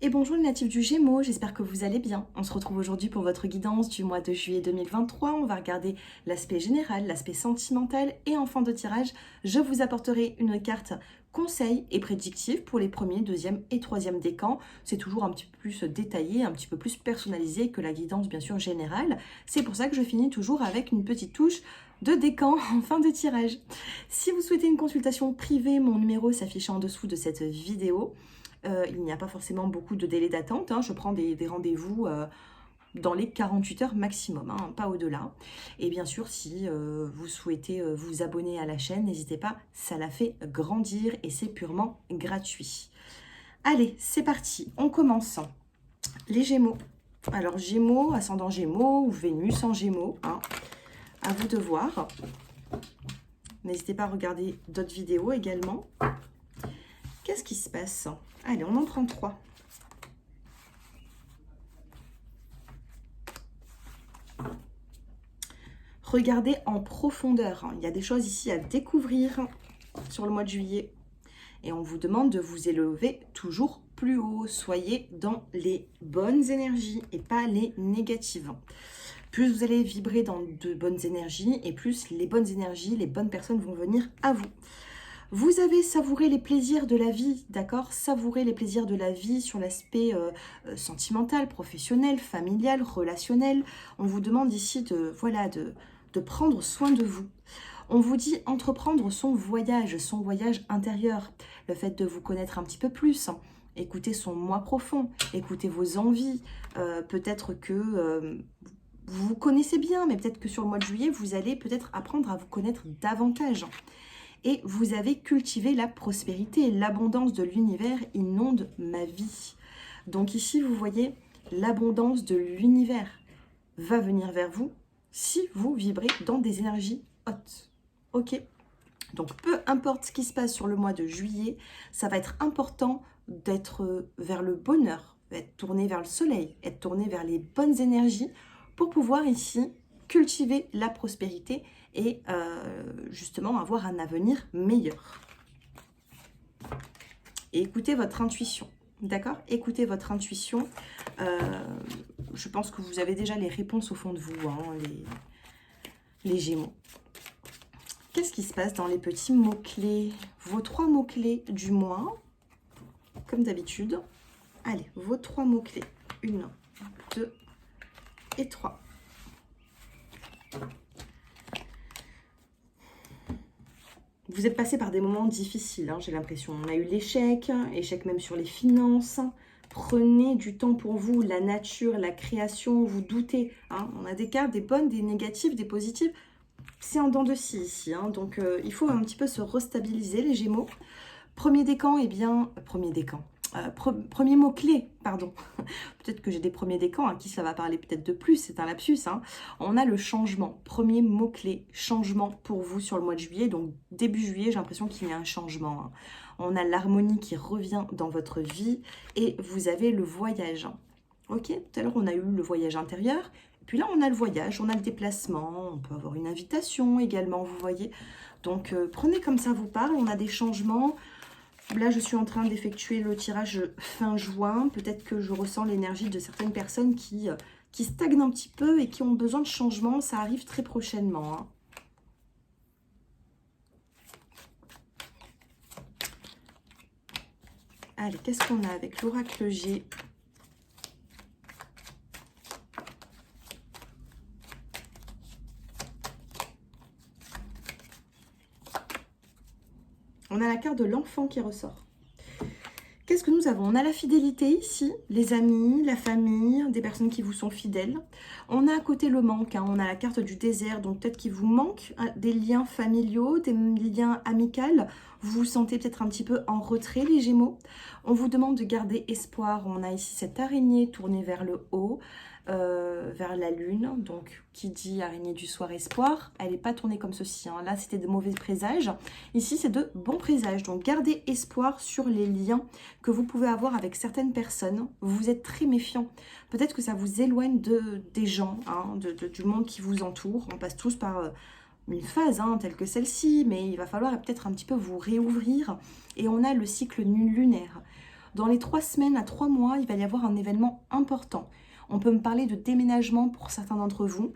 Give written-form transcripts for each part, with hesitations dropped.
Et bonjour les natifs du Gémeaux, j'espère que vous allez bien. On se retrouve aujourd'hui pour votre guidance du mois de juillet 2023. On va regarder l'aspect général, l'aspect sentimental et en fin de tirage, je vous apporterai une carte conseil et prédictive pour les premiers, deuxième et troisième décans. C'est toujours un petit peu plus détaillé, un petit peu plus personnalisé que la guidance bien sûr générale. C'est pour ça que je finis toujours avec une petite touche de décan en fin de tirage. Si vous souhaitez une consultation privée, mon numéro s'affiche en dessous de cette vidéo. Il n'y a pas forcément beaucoup de délai d'attente. Je prends des rendez-vous dans les 48 heures maximum, pas au-delà. Et bien sûr, si vous souhaitez vous abonner à la chaîne, n'hésitez pas, ça la fait grandir et c'est purement gratuit. Allez, c'est parti, on commence. Les Gémeaux. Alors Gémeaux, ascendant Gémeaux ou Vénus en Gémeaux, à vous de voir. N'hésitez pas à regarder d'autres vidéos également. Qu'est-ce qui se passe? Allez, on en prend 3. Regardez en profondeur. Il y a des choses ici à découvrir sur le mois de juillet. Et on vous demande de vous élever toujours plus haut. Soyez dans les bonnes énergies et pas les négatives. Plus vous allez vibrer dans de bonnes énergies et plus les bonnes énergies, les bonnes personnes vont venir à vous. Vous avez savouré les plaisirs de la vie, d'accord? Savourer les plaisirs de la vie sur l'aspect sentimental, professionnel, familial, relationnel. On vous demande ici de prendre soin de vous. On vous dit entreprendre son voyage intérieur. Le fait de vous connaître un petit peu plus, écouter son moi profond, écouter vos envies. Peut-être que vous vous connaissez bien, mais peut-être que sur le mois de juillet, vous allez peut-être apprendre à vous connaître davantage. Et vous avez cultivé la prospérité, l'abondance de l'univers inonde ma vie. Donc ici, vous voyez, l'abondance de l'univers va venir vers vous si vous vibrez dans des énergies hautes. Ok? Donc peu importe ce qui se passe sur le mois de juillet, ça va être important d'être vers le bonheur, être tourné vers le soleil, être tourné vers les bonnes énergies pour pouvoir ici cultiver la prospérité et justement avoir un avenir meilleur. Et écoutez votre intuition, d'accord? Écoutez votre intuition. Je pense que vous avez déjà les réponses au fond de vous, les Gémeaux. Qu'est-ce qui se passe dans les petits mots-clés? Vos 3 mots-clés du mois, comme d'habitude. Allez, vos 3 mots-clés. 1, 2 et 3. Vous êtes passé par des moments difficiles, j'ai l'impression. On a eu l'échec, échec même sur les finances. Prenez du temps pour vous, la nature, la création, vous doutez. On a des cartes, des bonnes, des négatives, des positives. C'est en dents de scie ici, donc il faut un petit peu se restabiliser les Gémeaux. Premier décan, premier mot-clé, pardon. Peut-être que j'ai des premiers décans, à qui ça va parler peut-être de plus, c'est un lapsus. On a le changement, premier mot-clé, changement pour vous sur le mois de juillet. Donc début juillet, j'ai l'impression qu'il y a un changement. On a l'harmonie qui revient dans votre vie et vous avez le voyage. Ok, tout à l'heure on a eu le voyage intérieur. Puis là, on a le voyage, on a le déplacement, on peut avoir une invitation également, vous voyez. Donc, prenez comme ça vous parle, on a des changements. Là, je suis en train d'effectuer le tirage fin juin. Peut-être que je ressens l'énergie de certaines personnes qui stagnent un petit peu et qui ont besoin de changement. Ça arrive très prochainement. Allez, qu'est-ce qu'on a avec l'oracle G ? On a la carte de l'enfant qui ressort. Qu'est-ce que nous avons? On a la fidélité ici, les amis, la famille, des personnes qui vous sont fidèles. On a à côté le manque, on a la carte du désert, donc peut-être qu'il vous manque des liens familiaux, des liens amicaux. Vous vous sentez peut-être un petit peu en retrait, les Gémeaux. On vous demande de garder espoir. On a ici cette araignée tournée vers le haut, vers la lune. Donc, qui dit araignée du soir espoir, elle n'est pas tournée comme ceci. Là, c'était de mauvais présages. Ici, c'est de bons présages. Donc, gardez espoir sur les liens que vous pouvez avoir avec certaines personnes. Vous êtes très méfiant. Peut-être que ça vous éloigne des gens, du monde qui vous entoure. On passe tous par une phase telle que celle-ci, mais il va falloir peut-être un petit peu vous réouvrir. Et on a le cycle lunaire. Dans les 3 semaines à 3 mois, il va y avoir un événement important. On peut me parler de déménagement pour certains d'entre vous,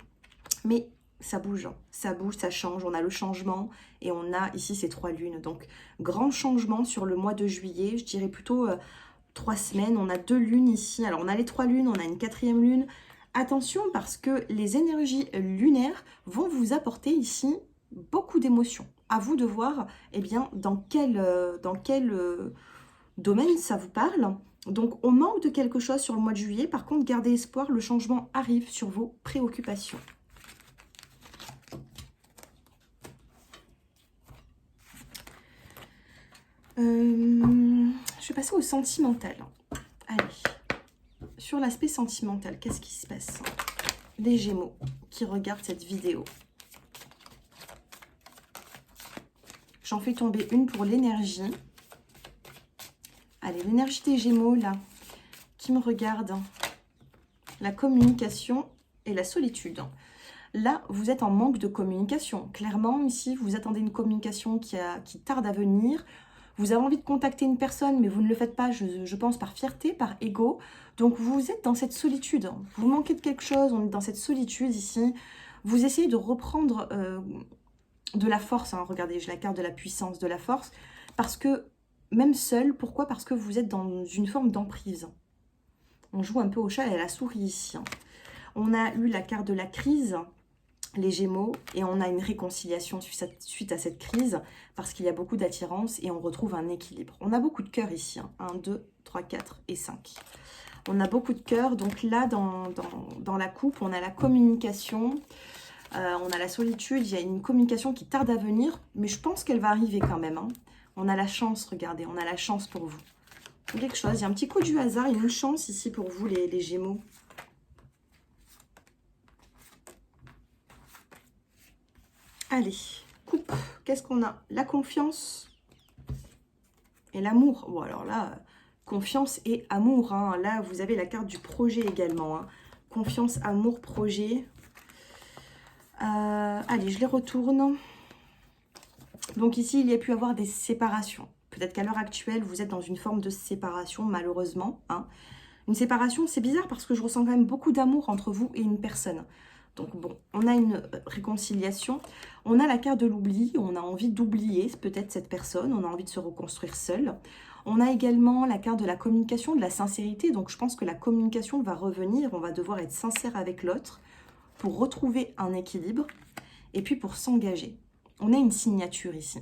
mais ça bouge, hein. Ça bouge, ça change, on a le changement et on a ici ces 3 lunes. Donc, grand changement sur le mois de juillet, je dirais plutôt 3 semaines. On a 2 lunes ici, alors on a les 3 lunes, on a une 4e lune. Attention parce que les énergies lunaires vont vous apporter ici beaucoup d'émotions. À vous de voir eh bien, dans quel domaine ça vous parle. Donc on manque de quelque chose sur le mois de juillet. Par contre, gardez espoir, le changement arrive sur vos préoccupations. Je vais passer au sentimental. Allez, sur l'aspect sentimental, qu'est-ce qui se passe? Les Gémeaux qui regardent cette vidéo. J'en fais tomber une pour l'énergie. Allez, l'énergie des Gémeaux, là, qui me regarde. La communication et la solitude. Là, vous êtes en manque de communication. Clairement, ici, vous attendez une communication qui tarde à venir. Vous avez envie de contacter une personne, mais vous ne le faites pas, je pense, par fierté, par ego. Donc, vous êtes dans cette solitude. Vous manquez de quelque chose, on est dans cette solitude ici. Vous essayez de reprendre de la force. Hein. Regardez, j'ai la carte de la puissance, de la force. Parce que, même seul, pourquoi? Parce que vous êtes dans une forme d'emprise. On joue un peu au chat et à la souris ici. Hein. On a eu la carte de la crise, les Gémeaux, et on a une réconciliation suite à cette crise, parce qu'il y a beaucoup d'attirance et on retrouve un équilibre. On a beaucoup de cœur ici, hein. 1, 2, 3, 4 et 5. On a beaucoup de cœur, donc là, dans la coupe, on a la communication, on a la solitude, il y a une communication qui tarde à venir, mais je pense qu'elle va arriver quand même. Hein. On a la chance, regardez, on a la chance pour vous. Quelque chose, il y a un petit coup du hasard, il y a une chance ici pour vous, les Gémeaux. Allez, coupe, qu'est-ce qu'on a? La confiance et l'amour. Bon, alors là, confiance et amour. Hein. Là, vous avez la carte du projet également. Hein. Confiance, amour, projet. Allez, je les retourne. Donc ici, il y a pu avoir des séparations. Peut-être qu'à l'heure actuelle, vous êtes dans une forme de séparation, malheureusement. Hein. Une séparation, c'est bizarre parce que je ressens quand même beaucoup d'amour entre vous et une personne. Donc bon, on a une réconciliation. On a la carte de l'oubli. On a envie d'oublier peut-être cette personne. On a envie de se reconstruire seul. On a également la carte de la communication, de la sincérité. Donc je pense que la communication va revenir. On va devoir être sincère avec l'autre pour retrouver un équilibre et puis pour s'engager. On a une signature ici.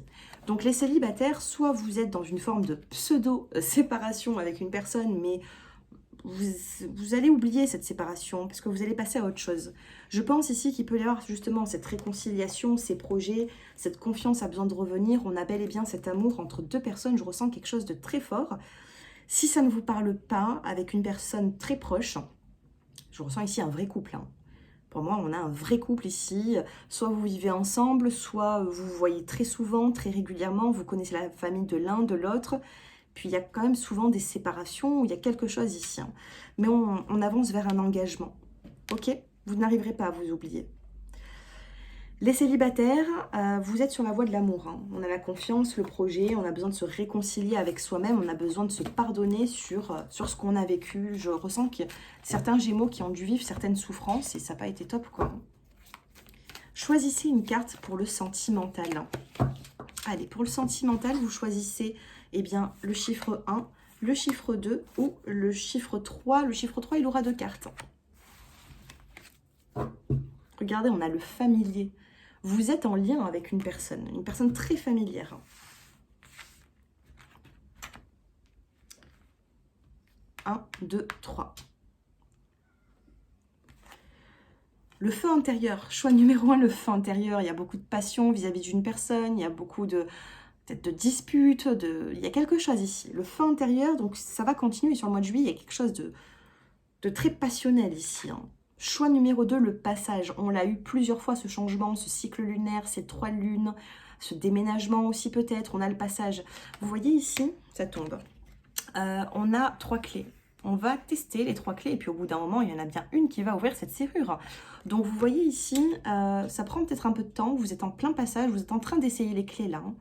Donc les célibataires, soit vous êtes dans une forme de pseudo-séparation avec une personne, mais vous allez oublier cette séparation parce que vous allez passer à autre chose. Je pense ici qu'il peut y avoir justement cette réconciliation, ces projets, cette confiance a besoin de revenir. On a bel et bien cet amour entre deux personnes. Je ressens quelque chose de très fort. Si ça ne vous parle pas avec une personne très proche, je ressens ici un vrai couple. Hein. Pour moi, on a un vrai couple ici. Soit vous vivez ensemble, soit vous vous voyez très souvent, très régulièrement. Vous connaissez la famille de l'un, de l'autre. Puis il y a quand même souvent des séparations où il y a quelque chose ici. Hein. Mais on avance vers un engagement. Ok? Vous n'arriverez pas à vous oublier. Les célibataires, vous êtes sur la voie de l'amour. Hein. On a la confiance, le projet, on a besoin de se réconcilier avec soi-même, on a besoin de se pardonner sur ce qu'on a vécu. Je ressens que certains Gémeaux qui ont dû vivre certaines souffrances et ça n'a pas été top, quoi. Choisissez une carte pour le sentimental. Allez, pour le sentimental, vous choisissez eh bien, le chiffre 1, le chiffre 2 ou le chiffre 3. Le chiffre 3, il aura 2 cartes. Regardez, on a le familier. Vous êtes en lien avec une personne très familière. 1, 2, 3. Le feu intérieur, choix numéro 1, le feu intérieur. Il y a beaucoup de passion vis-à-vis d'une personne, il y a beaucoup peut-être de disputes, il y a quelque chose ici. Le feu intérieur, donc ça va continuer sur le mois de juillet, il y a quelque chose de très passionnel ici. Hein. Choix numéro 2, le passage. On l'a eu plusieurs fois, ce changement, ce cycle lunaire, ces 3 lunes, ce déménagement aussi peut-être. On a le passage. Vous voyez ici, ça tombe. On a 3 clés. On va tester les 3 clés et puis au bout d'un moment, il y en a bien une qui va ouvrir cette serrure. Donc vous voyez ici, ça prend peut-être un peu de temps. Vous êtes en plein passage, vous êtes en train d'essayer les clés là. Hein.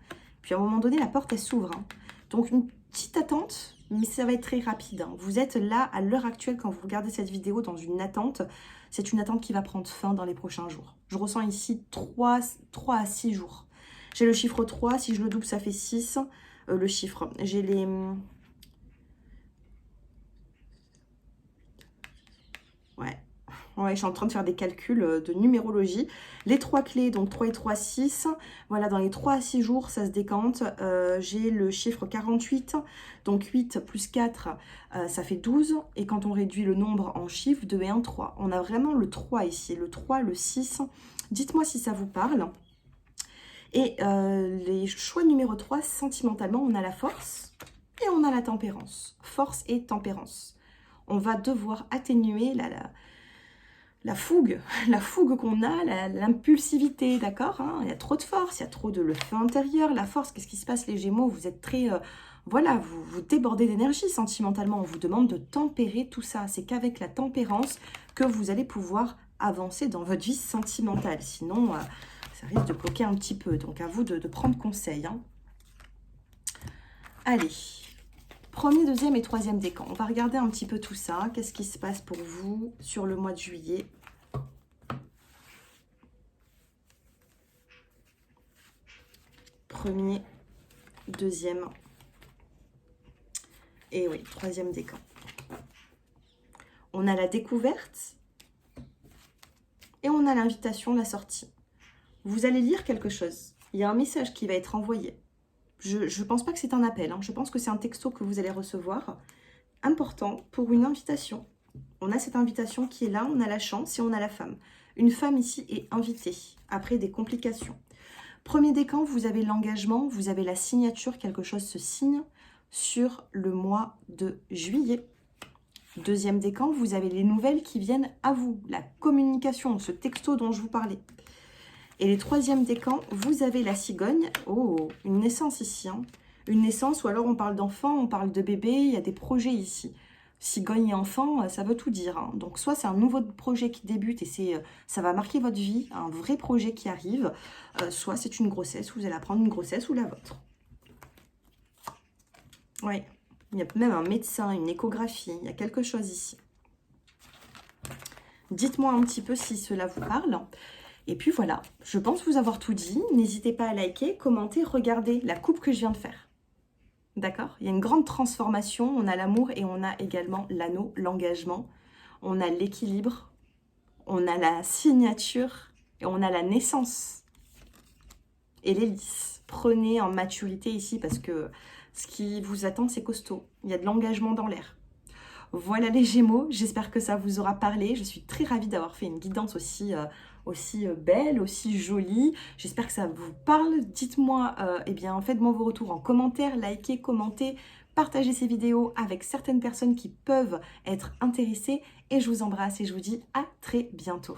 Puis à un moment donné, la porte, elle s'ouvre. Hein. Donc une petite attente mais ça va être très rapide. Hein. Vous êtes là, à l'heure actuelle, quand vous regardez cette vidéo, dans une attente. C'est une attente qui va prendre fin dans les prochains jours. Je ressens ici 3 à 6 jours. J'ai le chiffre 3, si je le double, ça fait 6. Le chiffre, j'ai les... Ouais, je suis en train de faire des calculs de numérologie. Les 3 clés, donc 3 et 3, 6. Voilà, dans les 3 à 6 jours, ça se décante. J'ai le chiffre 48. Donc 8 plus 4, ça fait 12. Et quand on réduit le nombre en chiffres, 2 et 1, 3. On a vraiment le 3 ici. Le 3, le 6. Dites-moi si ça vous parle. Et les choix numéro 3, sentimentalement, on a la force et on a la tempérance. Force et tempérance. On va devoir atténuer la fougue qu'on a, l'impulsivité, d'accord, hein. Il y a trop de force, il y a trop de le feu intérieur, la force. Qu'est-ce qui se passe, les Gémeaux? Vous êtes très... voilà, vous débordez d'énergie sentimentalement. On vous demande de tempérer tout ça. C'est qu'avec la tempérance que vous allez pouvoir avancer dans votre vie sentimentale. Sinon, ça risque de bloquer un petit peu. Donc, à vous de prendre conseil. Hein. Allez, premier, deuxième et troisième décan. On va regarder un petit peu tout ça. Qu'est-ce qui se passe pour vous sur le mois de juillet? Premier, deuxième et oui, troisième décan. On a la découverte et on a l'invitation, la sortie. Vous allez lire quelque chose. Il y a un message qui va être envoyé. Je ne pense pas que c'est un appel. Hein. Je pense que c'est un texto que vous allez recevoir. Important pour une invitation. On a cette invitation qui est là. On a la chance et on a la femme. Une femme ici est invitée après des complications. Premier décan, vous avez l'engagement, vous avez la signature, quelque chose se signe sur le mois de juillet. Deuxième décan, vous avez les nouvelles qui viennent à vous, la communication, ce texto dont je vous parlais. Et les troisième décans, vous avez la cigogne, oh, une naissance ici, hein. Une naissance ou alors on parle d'enfant, on parle de bébé, il y a des projets ici. Cigogne et enfant, ça veut tout dire. Hein. Donc, soit c'est un nouveau projet qui débute et ça va marquer votre vie, un vrai projet qui arrive, soit c'est une grossesse, vous allez apprendre une grossesse ou la vôtre. Oui, il y a même un médecin, une échographie, il y a quelque chose ici. Dites-moi un petit peu si cela vous parle. Et puis voilà, je pense vous avoir tout dit. N'hésitez pas à liker, commenter, regarder la coupe que je viens de faire. D'accord? Il y a une grande transformation. On a l'amour et on a également l'anneau, l'engagement. On a l'équilibre. On a la signature. Et on a la naissance. Et l'hélice. Prenez en maturité ici parce que ce qui vous attend, c'est costaud. Il y a de l'engagement dans l'air. Voilà les Gémeaux. J'espère que ça vous aura parlé. Je suis très ravie d'avoir fait une guidance aussi belle, aussi jolie. J'espère que ça vous parle. Dites-moi, eh bien, faites-moi vos retours en commentaire, likez, commentez, partagez ces vidéos avec certaines personnes qui peuvent être intéressées. Et je vous embrasse et je vous dis à très bientôt.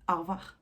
Au revoir.